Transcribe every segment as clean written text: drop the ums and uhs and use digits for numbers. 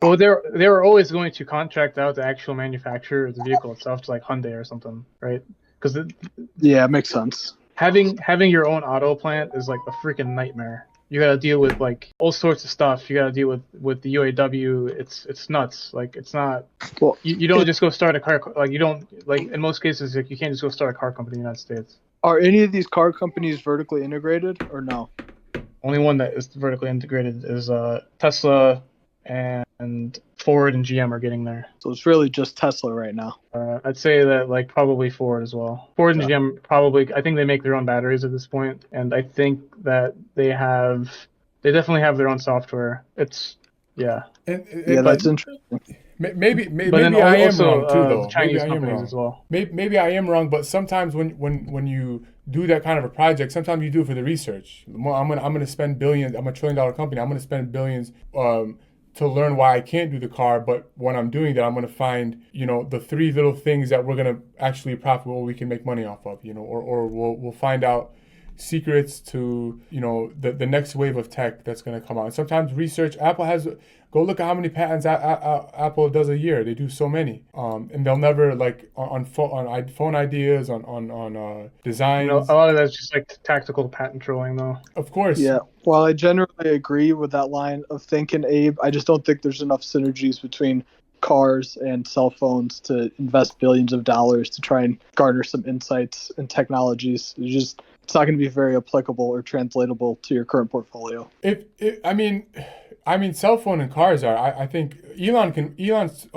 Well, they were always going to contract out the actual manufacturer of the vehicle itself to like Hyundai or something, right? Because Yeah, it makes sense. having your own auto plant is like a freaking nightmare. You got to deal with like all sorts of stuff. You got to deal with the UAW. It's nuts. Like it's not. Well, You don't just go start a car. Like you don't like in most cases like you can't just go start a car company in the United States. are any of these car companies vertically integrated or no? Only one that is vertically integrated is Tesla, and Ford and GM are getting there. So it's really just Tesla right now. I'd say that like probably Ford as well. Ford and Yeah. GM probably. I think they make their own batteries at this point, and I think that they definitely have their own software. It's yeah, Yeah, but that's interesting. Maybe but then I am also wrong too, the though. Maybe Chinese I am companies wrong. as well. Maybe I am wrong, but sometimes when you do that kind of a project, sometimes you do it for the research. I'm gonna spend billions. I'm a $1 trillion company. I'm gonna spend billions to learn why I can't do the car. But when I'm doing that, I'm gonna find the three little things that we're gonna actually profitable we can make money off of. Or we'll find out secrets to the next wave of tech that's going to come out. And sometimes research, Apple has, go look at how many patents Apple does a year. They do so many, and they'll never like on phone ideas, on designs. A lot of that's just like tactical patent trolling, though. Of course. Yeah. Well, I generally agree with that line of thinking, Abe. I just don't think there's enough synergies between cars and cell phones to invest billions of dollars to try and garner some insights and technologies. It's not going to be very applicable or translatable to your current portfolio. I mean, cell phone and cars are. I think Elon's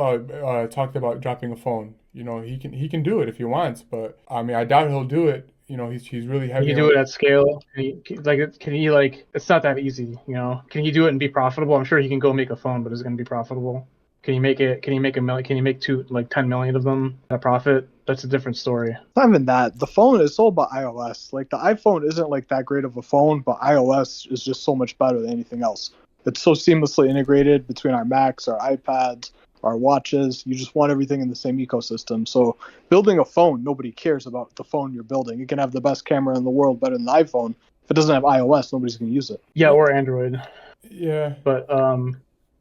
talked about dropping a phone. He can do it if he wants, but I mean, I doubt he'll do it. He's really Can heavy he on. do it at scale? Can he like? It's not that easy, you know. Can he do it and be profitable? I'm sure he can go make a phone, but is it going to be profitable? Can he make it? Can he make a million? Can he make 10 million of them at a profit? That's a different story. It's not even that. The phone is sold by iOS. Like the iPhone isn't like that great of a phone, but iOS is just so much better than anything else. It's so seamlessly integrated between our Macs, our iPads, our watches. You just want everything in the same ecosystem. So building a phone, nobody cares about the phone you're building. It can have the best camera in the world, better than the iPhone. If it doesn't have iOS, nobody's going to use it. Yeah, or Android. Yeah. But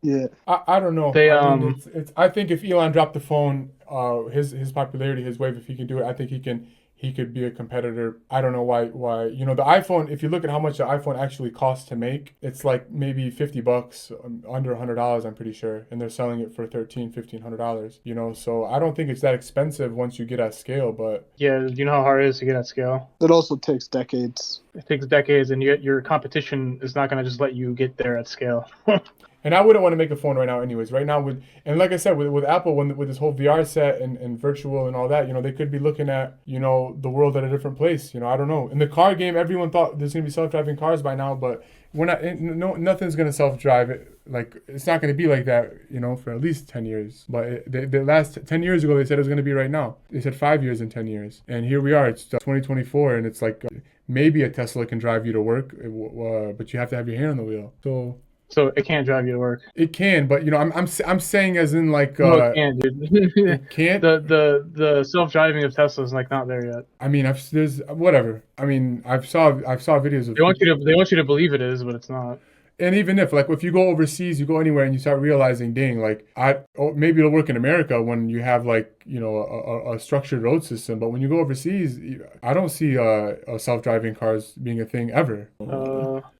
Yeah. I don't know. They I mean, it's. I think if Elon dropped the phone, his popularity, his wave, if he can do it, I think he could be a competitor. I don't know why the iPhone. If you look at how much the iPhone actually costs to make, it's like maybe $50, under $100. I'm pretty sure, and they're selling it for $1,300-$1,500. So I don't think it's that expensive once you get at scale. But yeah, you know how hard it is to get at scale. It also takes decades. It takes decades, and your competition is not going to just let you get there at scale. And I wouldn't want to make a phone right now, anyways. Right now, like I said, with Apple, with this whole VR set and virtual and all that, they could be looking at the world at a different place. I don't know. In the car game, everyone thought there's gonna be self-driving cars by now, but we're not. No, nothing's gonna self-drive. It's not gonna be like that. For at least 10 years. But the last 10 years ago, they said it was gonna be right now. They said 5 years and 10 years, and here we are. It's 2024, and it's like maybe a Tesla can drive you to work, but you have to have your hand on the wheel. So it can't drive you to work. It can, but I'm saying as in like No, it can't, dude. it can't. The self-driving of Tesla is like not there yet. I mean, there's whatever. I mean, I saw videos of. They want you to believe it is, but it's not. And even if you go overseas, you go anywhere, and you start realizing, dang, maybe it'll work in America when you have a structured road system. But when you go overseas, I don't see self-driving cars being a thing ever.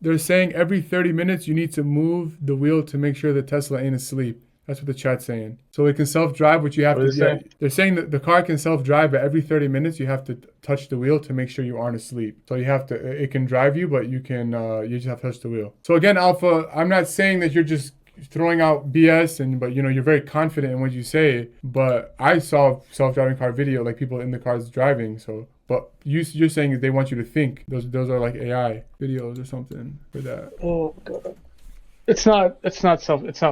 They're saying every 30 minutes you need to move the wheel to make sure the Tesla ain't asleep. That's what the chat's saying. So it can self-drive, but you have to. Yeah, they're saying that the car can self-drive, but every 30 minutes you have to touch the wheel to make sure you aren't asleep. So you have to. It can drive you, but you just have to touch the wheel. So again, Alpha, I'm not saying that you're just throwing out BS, but you're very confident in what you say. But I saw self-driving car video, like people in the cars driving. So. But you're saying they want you to think. Those are like AI videos or something for that. Oh god. It's not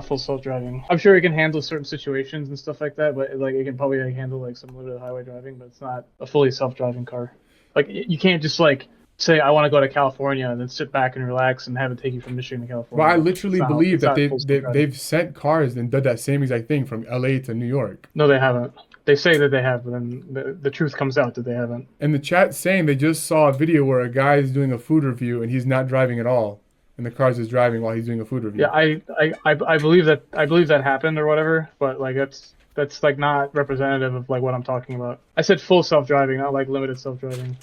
full self-driving. I'm sure it can handle certain situations and stuff like that, but it can probably handle some limited highway driving, but it's not a fully self-driving car. You can't just say I want to go to California and then sit back and relax and have it take you from Michigan to California. Well, I literally believe that they've sent cars and did that same exact thing from LA to New York. No, they haven't. They say that they have, but then the truth comes out that they haven't. And the chat's saying they just saw a video where a guy is doing a food review and he's not driving at all. and the car's just driving while he's doing a food review. Yeah, I believe that happened or whatever, but like that's like not representative of like what I'm talking about. I said full self-driving, not like limited self-driving.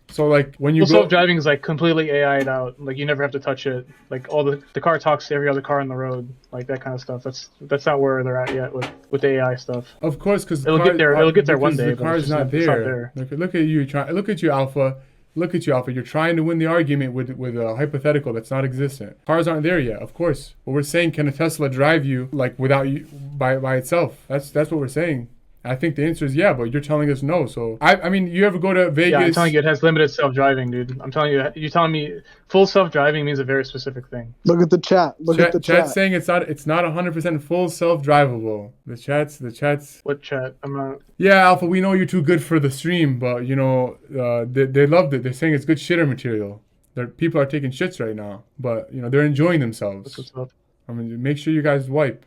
So like when you Full go, self-driving is like completely AI'd out. Like you never have to touch it. Like all the car talks to every other car on the road, like that kind of stuff. That's not where they're at yet with the AI stuff. of course, because It'll get there one day, The but car's it's not it's not there. there. Look at you, look at you, Alpha. Look at you, Alpha. You're trying to win the argument with a hypothetical that's not existent. Cars aren't there yet, of course. But we're saying, can a Tesla drive you like without you by itself? That's what we're saying. I think the answer is yeah, but you're telling us no. So I mean, you ever go to Vegas? Yeah, I'm telling you, it has limited self-driving, dude. I'm telling you, you're telling me full self-driving means a very specific thing. Look at the chat. Look at the chat. Chat's saying it's not 100% full self-drivable. The chats. What chat? I'm not. Yeah, Alpha, we know you're too good for the stream, but you know, they loved it. They're saying it's good shitter material. People are taking shits right now, but you know, they're enjoying themselves. That's what's up. I mean, make sure you guys wipe.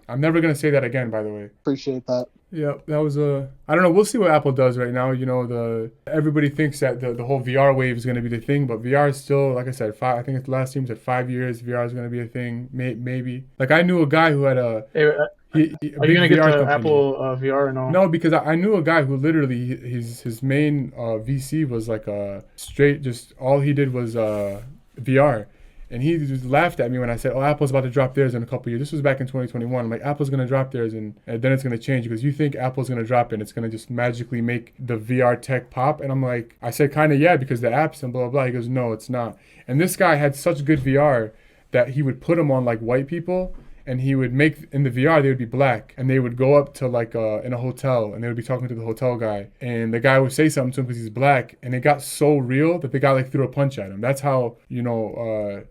I'm never gonna say that again, by the way. Appreciate that. Yeah, that was I don't know. We'll see what Apple does right now. You know, everybody thinks that the whole VR wave is going to be the thing, but VR is still, like I said, I think the last team said 5 years. VR is going to be a thing, maybe. Like I knew a guy who had a. Hey, are you gonna get to Apple VR or no? No, because I knew a guy who literally his main VC was like a straight, just all he did was VR. And he just laughed at me when I said, oh, Apple's about to drop theirs in a couple years. This was back in 2021. I'm like, Apple's going to drop theirs and then it's going to change because you think Apple's going to drop it and it's going to just magically make the VR tech pop. And I'm like, I said, kind of, yeah, because the apps and blah, blah, blah. He goes, no, it's not. And this guy had such good VR that he would put them on like white people and he would make, in the VR, they would be black and they would go up to like in a hotel and they would be talking to the hotel guy. And the guy would say something to him because he's black. And it got so real that the guy like threw a punch at him. That's how, you know,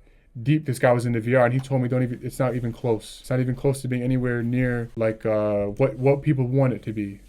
deep this guy was into VR, and he told me it's not even close. It's not even close to being anywhere near like what people want it to be.